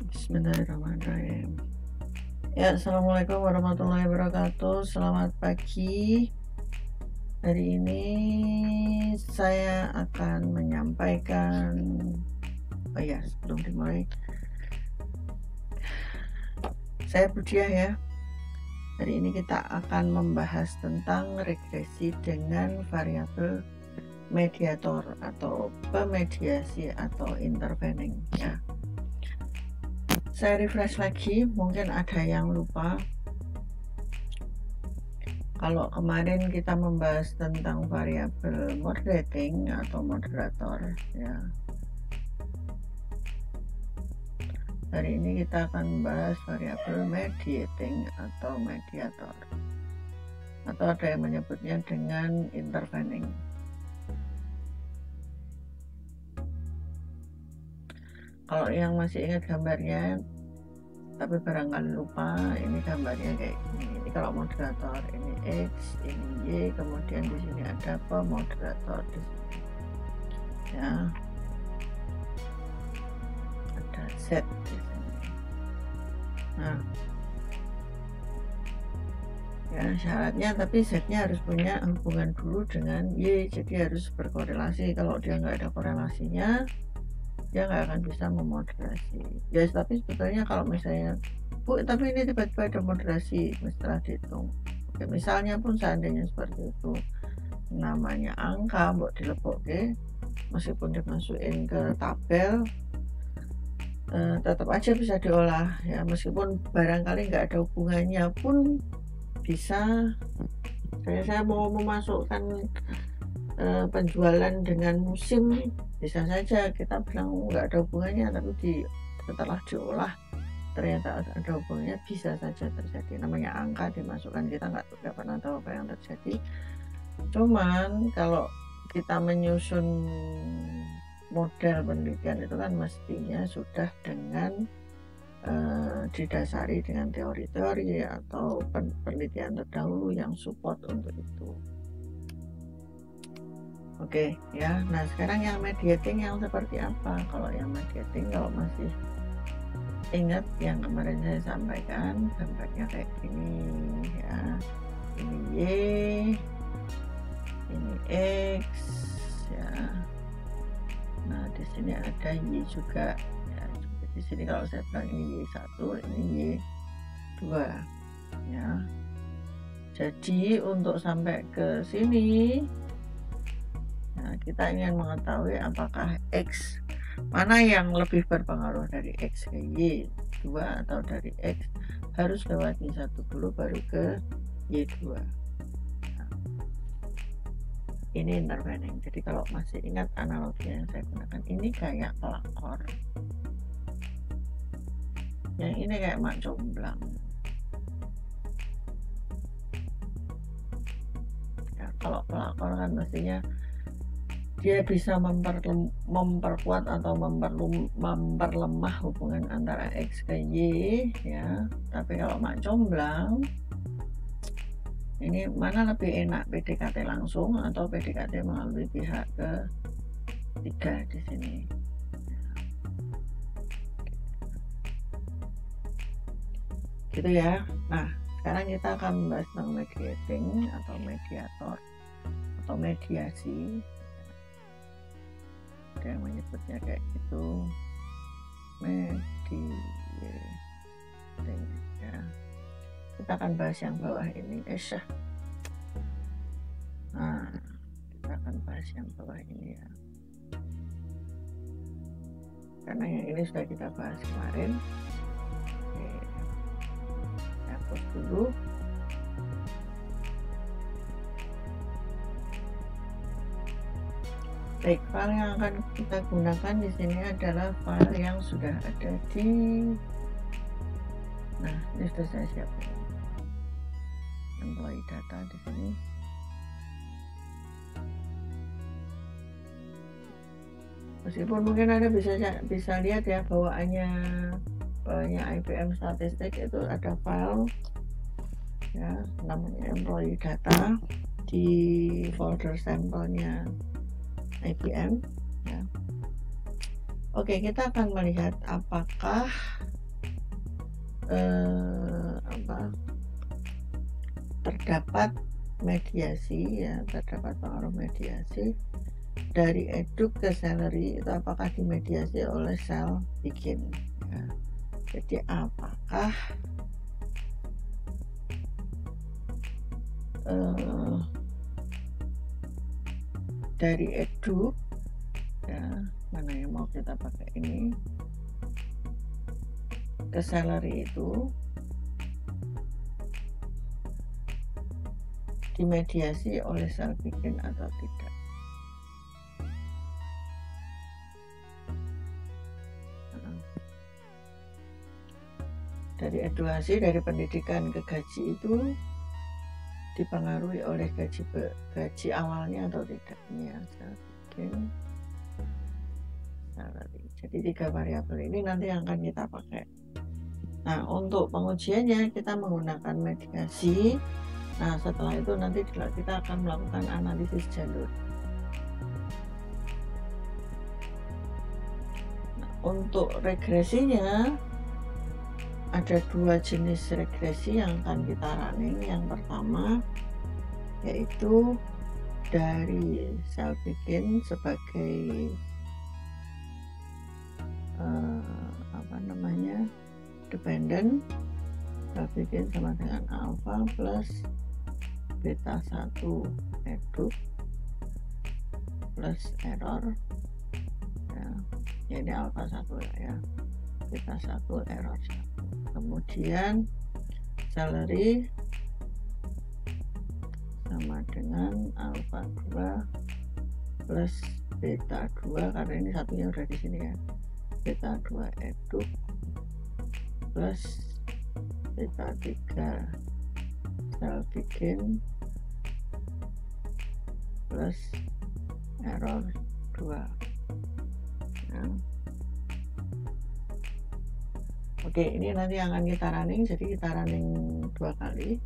Bismillahirrahmanirrahim. Ya, assalamualaikum warahmatullahi wabarakatuh. Selamat pagi. Hari ini saya akan menyampaikan, sebelum dimulai, saya Budiah ya. Hari ini kita akan membahas tentang regresi dengan variabel mediator atau pemediasi atau intervening ya. Saya refresh lagi, mungkin ada yang lupa. Kalau kemarin kita membahas tentang variabel moderating atau moderator ya. Hari ini kita akan membahas variabel mediating atau mediator. Atau ada yang menyebutnya dengan intervening. Kalau yang masih ingat gambarnya, tapi barangkali lupa, ini gambarnya kayak gini. Ini kalau moderator, ini X, ini Y, kemudian di sini ada pemoderator di sini. Ya. Ada Z di sini. Nah. Ya, syaratnya tapi Z-nya harus punya hubungan dulu dengan Y, jadi harus berkorelasi. Kalau dia nggak ada korelasinya, dia nggak akan bisa memoderasi ya. Tapi sebetulnya kalau misalnya Bu, tapi ini tiba-tiba ada moderasi setelah dihitung, oke, misalnya pun seandainya seperti itu, namanya angka buat dilebokke, meskipun dimasukin ke tabel, tetap aja bisa diolah ya, meskipun barangkali nggak ada hubungannya pun bisa. Saya mau memasukkan penjualan dengan musim, bisa saja kita bilang nggak ada hubungannya, tapi setelah diolah ternyata ada hubungannya, bisa saja terjadi. Namanya angka dimasukkan, kita nggak pernah tahu apa yang terjadi. Cuman kalau kita menyusun model penelitian itu kan mestinya sudah dengan didasari dengan teori-teori atau penelitian terdahulu yang support untuk itu. Oke ya. Nah, sekarang yang mediating yang seperti apa? Kalau yang mediating, kalau masih ingat yang kemarin saya sampaikan, gambarnya kayak gini ya. Ini Y, ini X ya. Nah, di sini ada Y juga ya. Di sini kalau saya bilang ini Y1, ini Y2 ya. Jadi untuk sampai ke sini, nah, kita ingin mengetahui apakah X mana yang lebih berpengaruh, dari X ke Y2 atau dari X harus lewat Y1 dulu baru ke Y2. Nah, ini intervening. Jadi kalau masih ingat analogi yang saya gunakan, ini kayak pelakor, yang ini kayak mak comblang ya. Kalau pelakor kan mestinya dia bisa memperkuat atau memperlemah hubungan antara X ke Y ya. Tapi kalau mak comblang, ini mana lebih enak, PDKT langsung atau PDKT melalui pihak ketiga di sini. Gitu ya. Nah, sekarang kita akan membahas tentang mediating atau mediator atau mediasi. Ada yang menyebutnya kayak gitu, mediating ya. Kita akan bahas yang bawah ini, nah, kita akan bahas yang bawah ini ya, karena yang ini sudah kita bahas kemarin. Oke, hapus dulu. Baik, file yang akan kita gunakan di sini adalah file yang sudah ada di, nah ini sudah saya siapkan, employee data di sini. Meskipun mungkin Anda bisa lihat ya, bawaannya IBM statistik itu ada file ya, namanya employee data di folder sampelnya IBM ya. Oke, kita akan melihat apakah terdapat mediasi ya, terdapat pengaruh mediasi dari eduk ke salary itu apakah dimediasi oleh sel bikin ya. Jadi apakah dari eduk ya, mana yang mau kita pakai ini, ke salary itu dimediasi oleh sel bikin atau tidak. Dari edukasi, dari pendidikan ke gaji itu dipengaruhi oleh gaji awalnya atau tidak. Ini yang sel bikin, salary. Jadi 3 variabel ini nanti yang akan kita pakai. Nah, untuk pengujiannya kita menggunakan mediasi. Nah, setelah itu nanti kita akan melakukan analisis jalur. Nah, untuk regresinya ada 2 jenis regresi yang akan kita running. Yang pertama yaitu dari sel bikin sebagai dependent, sel bikin sama dengan alpha plus beta 1 eduk plus error ya, ini alpha 1 ya, beta 1 error 1. Kemudian salary sama dengan alpha 2 plus beta 2, karena ini satunya udah di sini ya, beta 2 eduk plus beta 3 sel bikin plus error 2 ya. Oke, ini nanti akan kita running, jadi kita running 2 kali.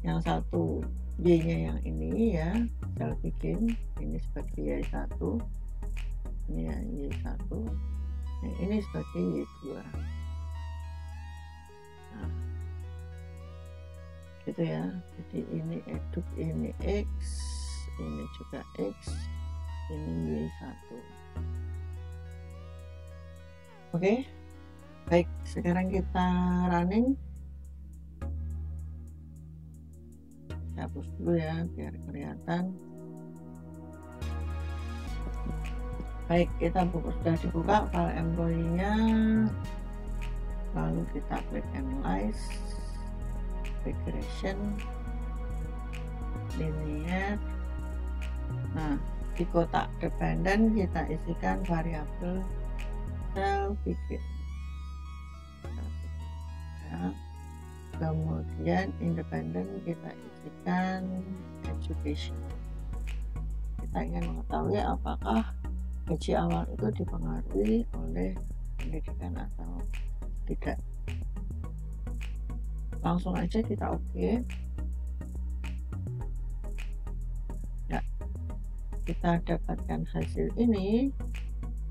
Yang satu Y nya yang ini ya, sel bikin ini sebagai Y1, ini ya Y1, nah, ini sebagai Y2. Nah, gitu ya, jadi ini eduk, ini X, ini juga X, ini Y1. Oke, baik, sekarang kita running. Saya hapus dulu ya biar kelihatan. Baik, kita sudah dibuka file employee-nya, lalu kita klik analyze, regression, linear. Nah, di kotak dependent kita isikan variabel sel bikin ya. Kemudian independent kita isikan education. Kita ingin mengetahui apakah gaji awal itu dipengaruhi oleh pendidikan atau tidak. Langsung aja kita oke. Ya, kita dapatkan hasil ini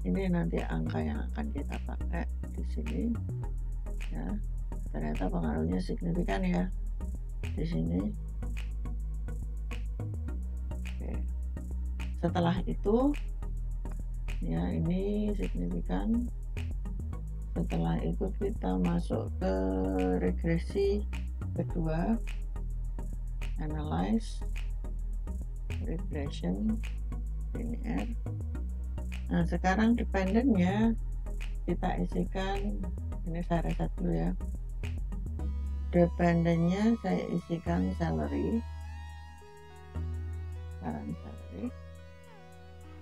nanti angka yang akan kita pakai di sini ya. Ternyata pengaruhnya signifikan ya di sini. Oke. Setelah itu ya, ini signifikan. Setelah itu kita masuk ke regresi kedua, analyze, regression, linear. Nah, sekarang dependentnya kita isikan, ini saya reset dulu ya. Dependentnya saya isikan salary, current salary.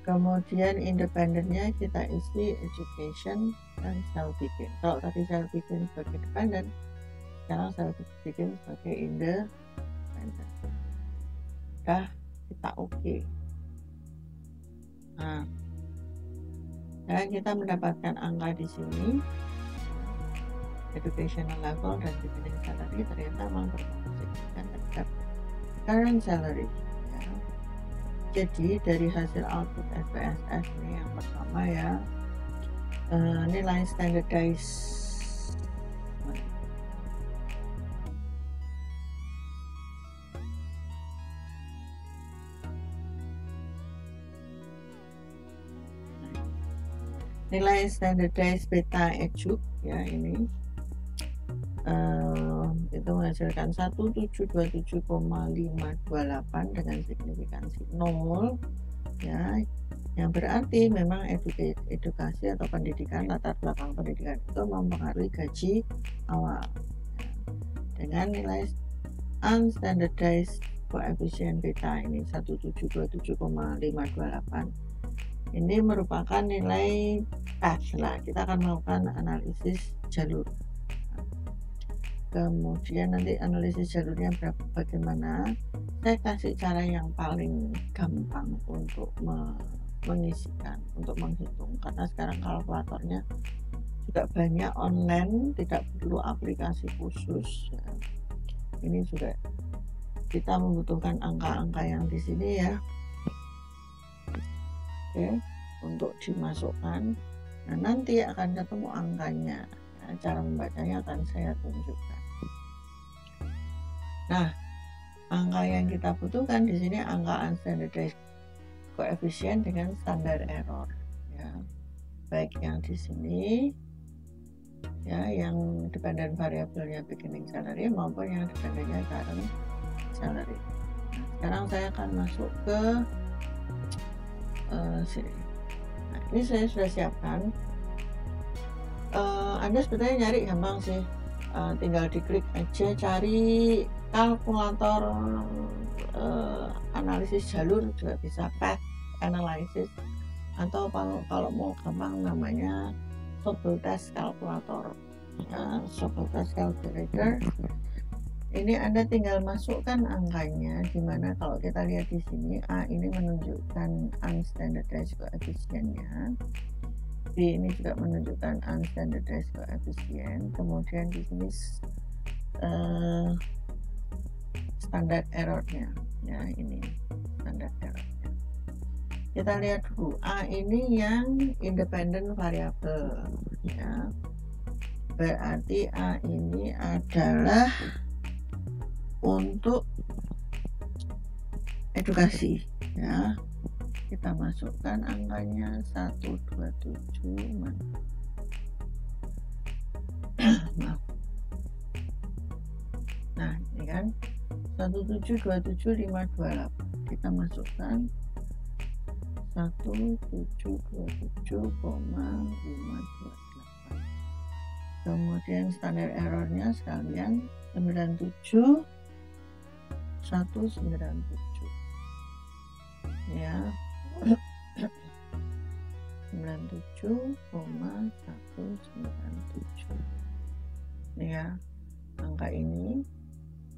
Kemudian independentnya kita isi education dan sel bikin. Kalau tadi sel bikin sebagai dependent, sekarang sel bikin sebagai independent. Udah kita oke. Nah, sekarang kita mendapatkan angka di sini, educational level dan beginning salary ternyata memang berpengaruh signifikan terhadap current salary. Jadi dari hasil output SPSS ini yang pertama ya, nilai standardized nilai standardized beta edu ya ini itu menghasilkan 1727,528 dengan signifikansi 0 ya, yang berarti memang edukasi atau pendidikan, latar belakang pendidikan itu mempengaruhi gaji awal ya. Dengan nilai unstandardized koefisien beta ini 1727,528 ini merupakan nilai path lah, kita akan melakukan analisis jalur. Kemudian nanti analisis jalurnya bagaimana, saya kasih cara yang paling gampang untuk mengisikan, untuk menghitung, karena sekarang kalkulatornya juga banyak online, tidak perlu aplikasi khusus ya. Ini juga kita membutuhkan angka-angka yang di sini ya, oke, untuk dimasukkan. Nah nanti akan ketemu angkanya ya, cara membacanya akan saya tunjukkan. Nah, angka yang kita butuhkan di sini angka unstandardized koefisien dengan standar error ya. Baik yang di sini ya, yang dependent variabelnya beginning salary maupun yang dependentnya current salary. Nah, sekarang saya akan masuk ke sini. Nah, ini saya sudah siapkan. Anda sebetulnya nyari gampang sih, tinggal diklik aja cari kalkulator analisis jalur juga bisa, path analysis, atau kalau mau gampang namanya Sobel-Test Calculator ya, Sobel-Test Calculator. Ini Anda tinggal masukkan angkanya, dimana kalau kita lihat di sini A ini menunjukkan unstandardized koefisiennya, B ini juga menunjukkan unstandardized koefisien, kemudian di sini standar errornya ya, ini standar errornya. Kita lihat dulu, A ini yang independent variable ya, berarti A ini adalah untuk edukasi ya. Kita masukkan angkanya 127 nah ini kan 1727528, kita masukkan 1727528, kemudian standar errornya sekalian 97 197 ya, 97,197 ya, angka ini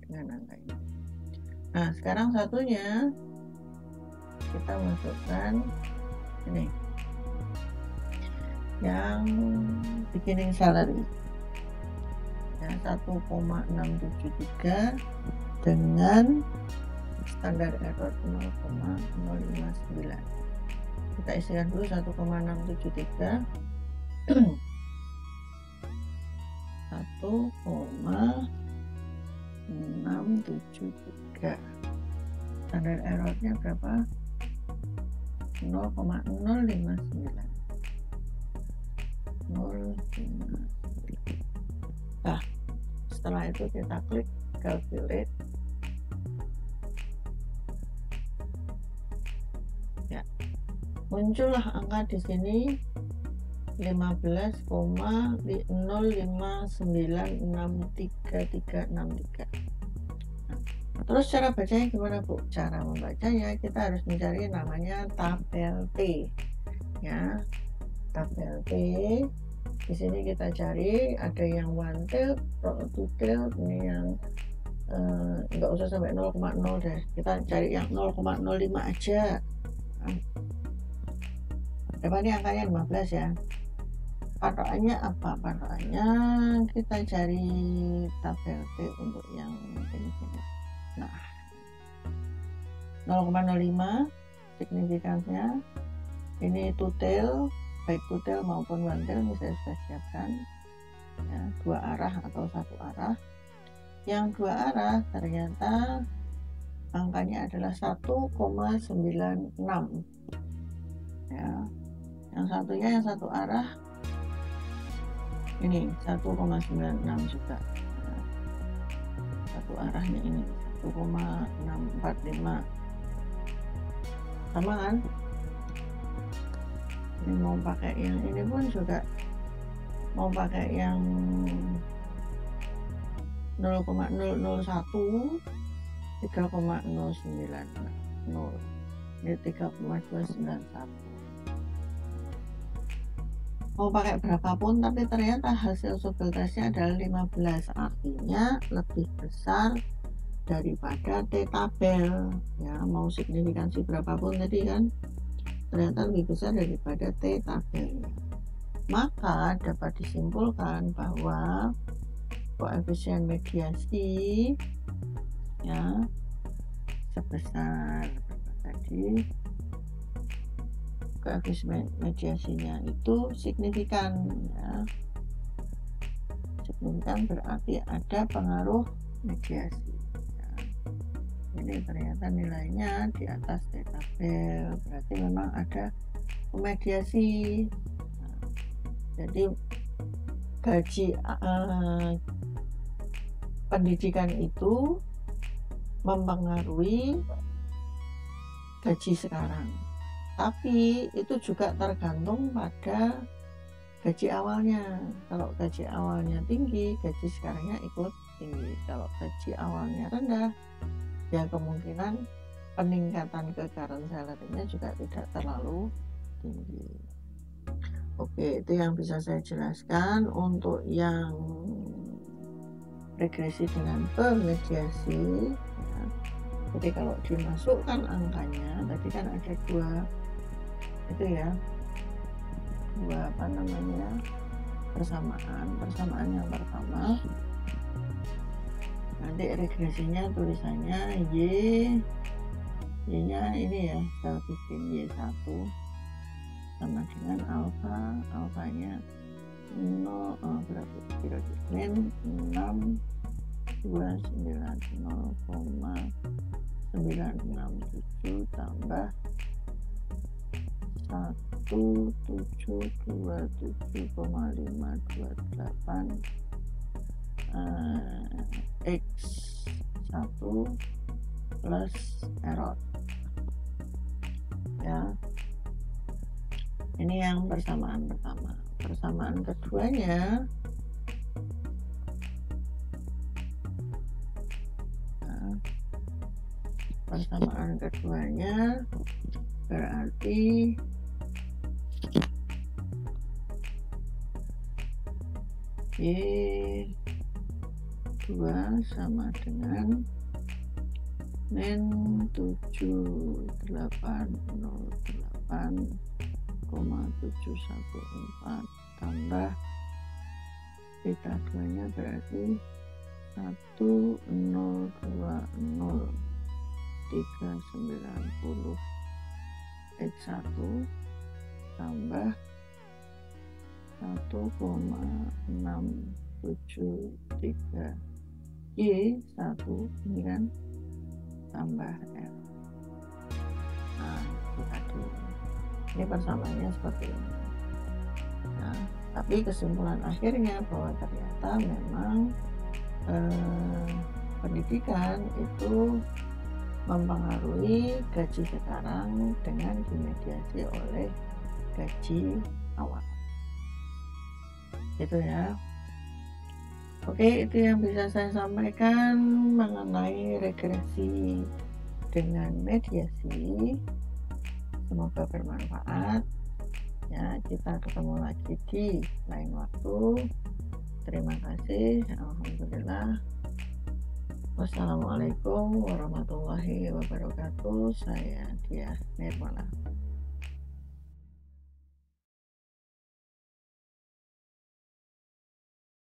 dengan angka ini. Nah sekarang satunya kita masukkan ini yang beginning salary ya, 1,673 dengan standar error 0,059. Kita isikan dulu 1,673 1,673, standar errornya berapa? 0,059. Nah setelah itu kita klik calculate ya, muncullah angka di sini 15,0596363. Terus cara bacanya gimana Bu? Cara membacanya kita harus mencari namanya tabel T ya, tabel T. Di sini kita cari ada yang one tail, two tail, ini yang nggak usah sampai 0,0 deh, kita cari yang 0,05 aja. Berapa nih angkanya? 15 ya. Patokannya apa? Patokannya kita cari tabel T untuk yang ini. Nah 0,05 signifikannya, ini two tail, baik two tail maupun one tail ini saya sudah siapkan ya, dua arah atau satu arah. Yang dua arah ternyata angkanya adalah 1,96 ya, yang Yang satunya yang satu arah ini 1,96 juga. Nah, satu arahnya ini 1,645 sama kan. Ini mau pakai yang ini pun juga mau pakai yang 0,001 3,090 ini 3,291 mau pakai berapapun, tapi ternyata hasil subel tesnya adalah 15, artinya lebih besar daripada T tabel ya. Mau signifikansi berapapun tadi kan ternyata lebih besar daripada T tabelnya, maka dapat disimpulkan bahwa koefisien mediasi ya sebesar tadi, koefisien mediasinya itu signifikan ya. Signifikan berarti ada pengaruh mediasi ya. Ini ternyata nilainya di atas T tabel, berarti memang ada mediasi. Nah, jadi gaji pendidikan itu mempengaruhi gaji sekarang, tapi itu juga tergantung pada gaji awalnya. Kalau gaji awalnya tinggi, gaji sekarangnya ikut tinggi. Kalau gaji awalnya rendah, ya kemungkinan peningkatan ke current salary-nya juga tidak terlalu tinggi. Oke, itu yang bisa saya jelaskan. Untuk yang regresi dengan pemediasi ya. Jadi kalau dimasukkan angkanya tadi kan ada dua itu ya, dua persamaan yang pertama nanti regresinya tulisannya Y nya ini ya, saya bikin Y1 sama dengan alfanya 0 berapa kira-kira 6,290,967 tambah 1727,528 X1 plus error ya. Ini yang persamaan pertama. Persamaan keduanya berarti Y2 sama dengan min 7808,714 tambah beta 2 nya berarti 1020,390 X1 tambah 1,673 Y1 ini kan tambah R. Nah, ini persamaannya seperti ini. Nah, tapi kesimpulan akhirnya bahwa ternyata memang pendidikan itu mempengaruhi gaji sekarang dengan dimediasi oleh gaji awal. Itu ya. Oke, itu yang bisa saya sampaikan mengenai regresi dengan mediasi. Semoga bermanfaat ya. Kita ketemu lagi di lain waktu. Terima kasih. Alhamdulillah. Wassalamualaikum warahmatullahi wabarakatuh. Saya Diah Nirmala.